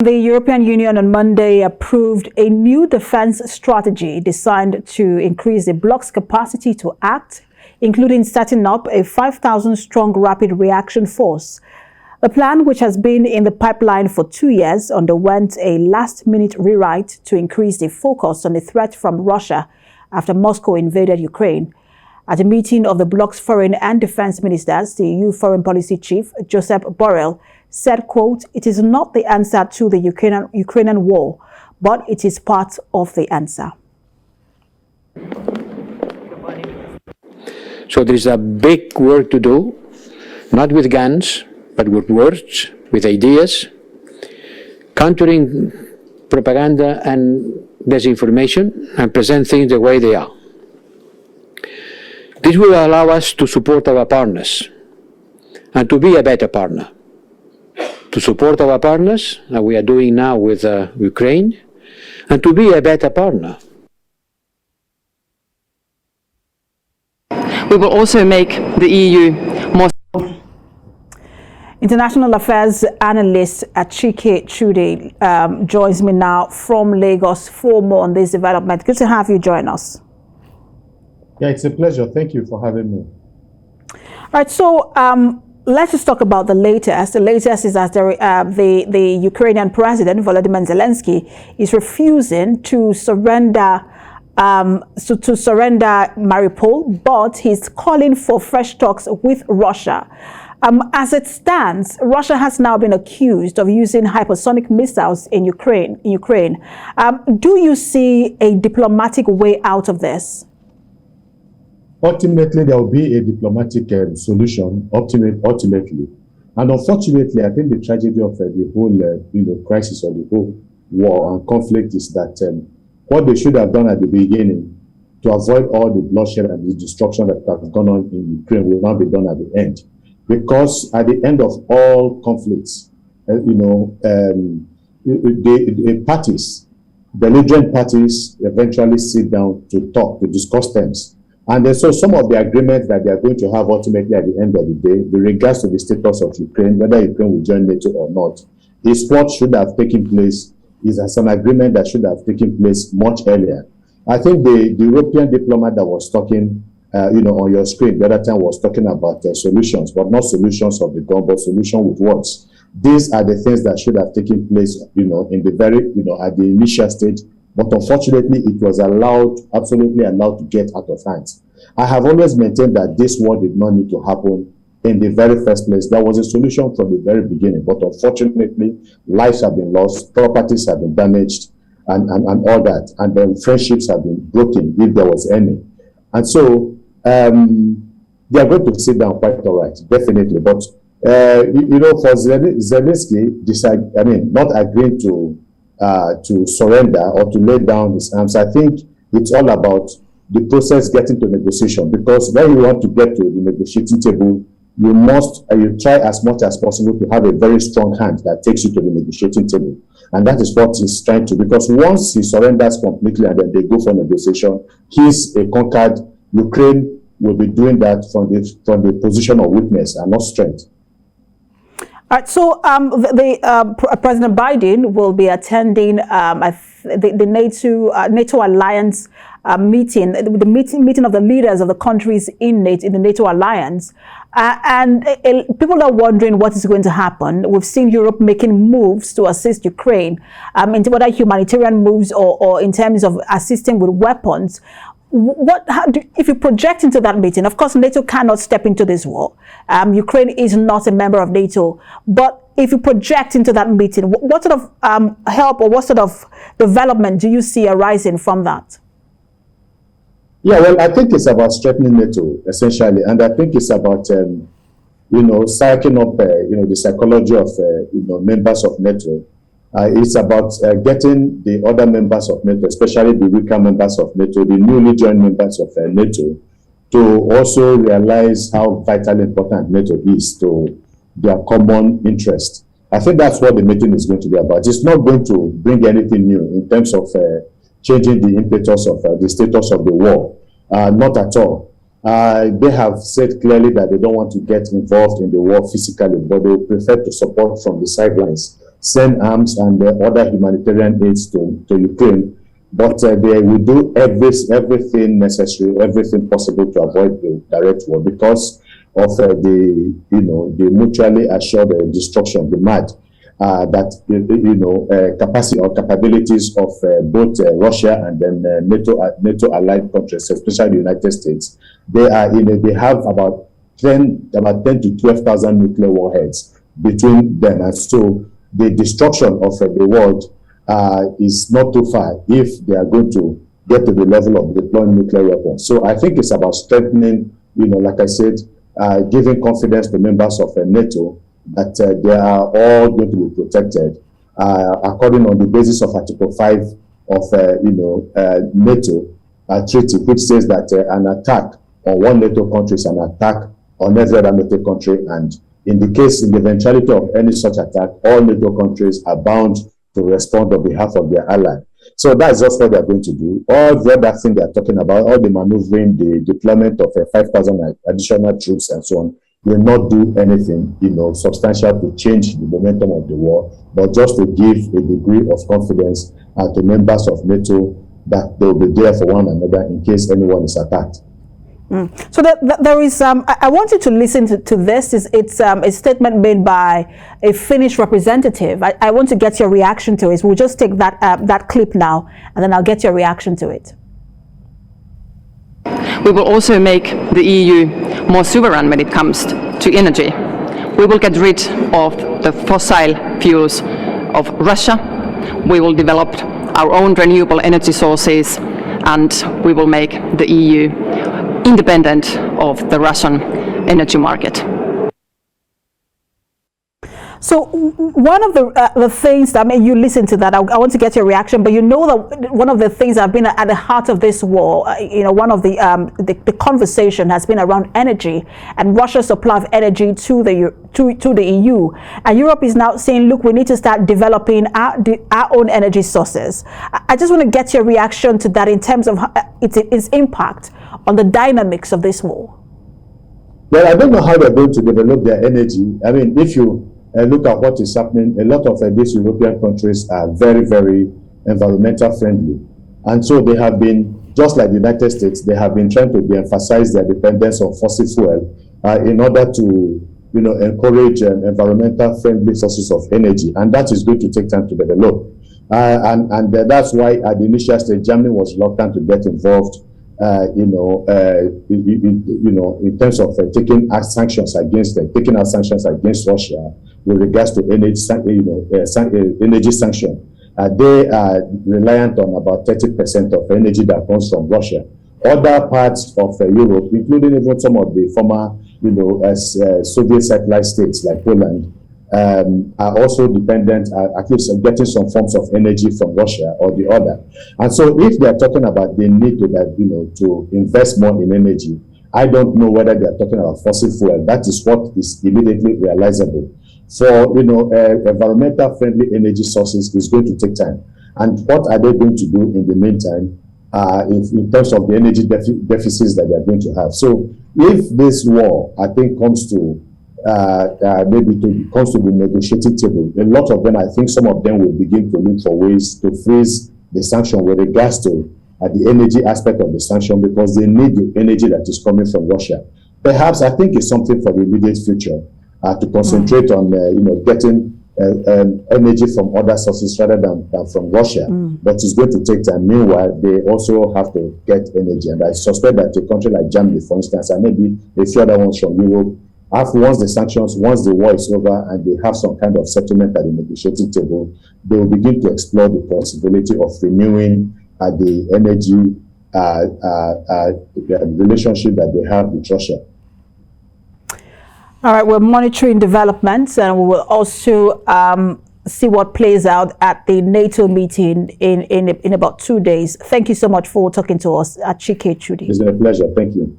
The European Union on Monday approved a new defense strategy designed to increase the bloc's capacity to act, including setting up a 5,000-strong rapid reaction force. The plan, which has been in the pipeline for 2 years, underwent a last-minute rewrite to increase the focus on the threat from Russia after Moscow invaded Ukraine. At a meeting of the bloc's foreign and defense ministers, the EU foreign policy chief, Josep Borrell, said, quote, "It is not the answer to the Ukrainian war, but it is part of the answer." So there is a big work to do, not with guns, but with words, with ideas, countering propaganda and disinformation, and present things the way they are. This will allow us to support our partners and to be a better partner. To support our partners, as we are doing now with Ukraine, and to be a better partner. We will also make the EU more. International affairs analyst Chike Chude joins me now from Lagos for more on this development. Good to have you join us. Yeah, it's a pleasure. Thank you for having me. All right, so let's just talk about the latest. The latest is that the Ukrainian president, Volodymyr Zelensky, is refusing to surrender Mariupol, but he's calling for fresh talks with Russia. As it stands, Russia has now been accused of using hypersonic missiles in Ukraine. Do you see a diplomatic way out of this? Ultimately, there will be a diplomatic solution, ultimately. And unfortunately, I think the tragedy of the whole crisis or the whole war and conflict is that what they should have done at the beginning to avoid all the bloodshed and the destruction that has gone on in Ukraine will not be done at the end. Because at the end of all conflicts, the parties, belligerent parties eventually sit down to talk, to discuss terms. And so some of the agreements that they are going to have ultimately at the end of the day, with regards to the status of Ukraine, whether Ukraine will join NATO or not, is what should have taken place, is as an agreement that should have taken place much earlier. I think the European diplomat that was talking, on your screen the other time was talking about solutions, but not solutions of the gun, but solution with words. These are the things that should have taken place, in the very, at the initial stage. But unfortunately, it was absolutely allowed to get out of hand. I have always maintained that this war did not need to happen in the very first place. There was a solution from the very beginning, but unfortunately, lives have been lost, properties have been damaged, and all that. And then friendships have been broken, if there was any. And so, they are going to sit down quite all right, definitely. But, for Zelensky, not agreeing to surrender or to lay down his arms, I think it's all about the process getting to negotiation. Because when you want to get to the negotiating table, you try as much as possible to have a very strong hand that takes you to the negotiating table. And that is what he's trying to, because once he surrenders completely and then they go for negotiation, he's a conquered. Ukraine will be doing that from the position of weakness and not strength. All right, so President Biden will be attending the NATO alliance meeting, the meeting of the leaders of the countries in the NATO alliance. And people are wondering what is going to happen. We've seen Europe making moves to assist Ukraine, into whether humanitarian moves or in terms of assisting with weapons. If you project into that meeting, of course, NATO cannot step into this war. Ukraine is not a member of NATO. But if you project into that meeting, what sort of help or what sort of development do you see arising from that? Yeah, well, I think it's about strengthening NATO, essentially. And I think it's about, psyching up, the psychology of, members of NATO. It's about getting the other members of NATO, especially the weaker members of NATO, the newly joined members of NATO, to also realize how vitally important NATO is to their common interest. I think that's what the meeting is going to be about. It's not going to bring anything new in terms of changing the impetus of the status of the war. Not at all. They have said clearly that they don't want to get involved in the war physically, but they prefer to support from the sidelines. send arms and other humanitarian aids to Ukraine. But they will do everything necessary, everything possible to avoid the direct war because of the mutually assured destruction, the MAD, capacity or capabilities of both Russia and then NATO allied countries, especially the United States. They have about 10 to 12,000 nuclear warheads between them, and so the destruction of the world is not too far if they are going to get to the level of deploying nuclear weapons. So I think it's about strengthening, like I said, giving confidence to members of NATO that they are all going to be protected according on the basis of Article 5 of NATO treaty, which says that an attack on one NATO country is an attack on every other NATO country, and in the eventuality of any such attack, all NATO countries are bound to respond on behalf of their ally. So that's just what they're going to do. All the other thing they're talking about, all the maneuvering, the deployment of 5,000 additional troops and so on, will not do anything, substantial to change the momentum of the war, but just to give a degree of confidence to members of NATO that they'll be there for one another in case anyone is attacked. So there is, I want you to listen to this. It's a statement made by a Finnish representative. I want to get your reaction to it. We'll just take that clip now, and then I'll get your reaction to it. We will also make the EU more sovereign when it comes to energy. We will get rid of the fossil fuels of Russia. We will develop our own renewable energy sources, and we will make the EU independent of the Russian energy market. So one of the things that, you listen to that, I want to get your reaction, but that one of the things that have been at the heart of this war, one of the conversation has been around energy and Russia's supply of energy to the EU. And Europe is now saying, look, we need to start developing our own energy sources. I just want to get your reaction to that in terms of its impact on the dynamics of this war. Well, I don't know how they're going to develop their energy. I mean, if you look at what is happening, a lot of these European countries are very, very environmental friendly. And so they have been, just like the United States, they have been trying to de-emphasize their dependence on fossil fuel in order to encourage environmental friendly sources of energy. And that is going to take time to develop. And that's why at the initial stage, Germany was reluctant to get involved in terms of taking out sanctions against Russia with regards to energy sanction. They are reliant on about 30% of energy that comes from Russia. Other parts of Europe, including even some of the former, Soviet satellite states like Poland, are also dependent, at least getting some forms of energy from Russia or the other. And so if they are talking about the need to invest more in energy, I don't know whether they are talking about fossil fuel. That is what is immediately realizable. For environmental friendly energy sources is going to take time. And what are they going to do in the meantime in terms of the energy deficits that they are going to have? So if this war, I think, comes to the negotiating table, a lot of them, I think some of them will begin to look for ways to freeze the sanction with regards to the energy aspect of the sanction, because they need the energy that is coming from Russia. Perhaps I think it's something for the immediate future to concentrate on getting energy from other sources rather than from Russia. But it's going to take time. Meanwhile, they also have to get energy, and I suspect that a country like Germany, for instance, and maybe a few other ones from Europe, once the war is over and they have some kind of settlement at the negotiating table, they will begin to explore the possibility of renewing the energy relationship that they have with Russia. All right, we're monitoring developments, and we will also see what plays out at the NATO meeting in about 2 days. Thank you so much for talking to us at Chike Chudi. It's been a pleasure. Thank you.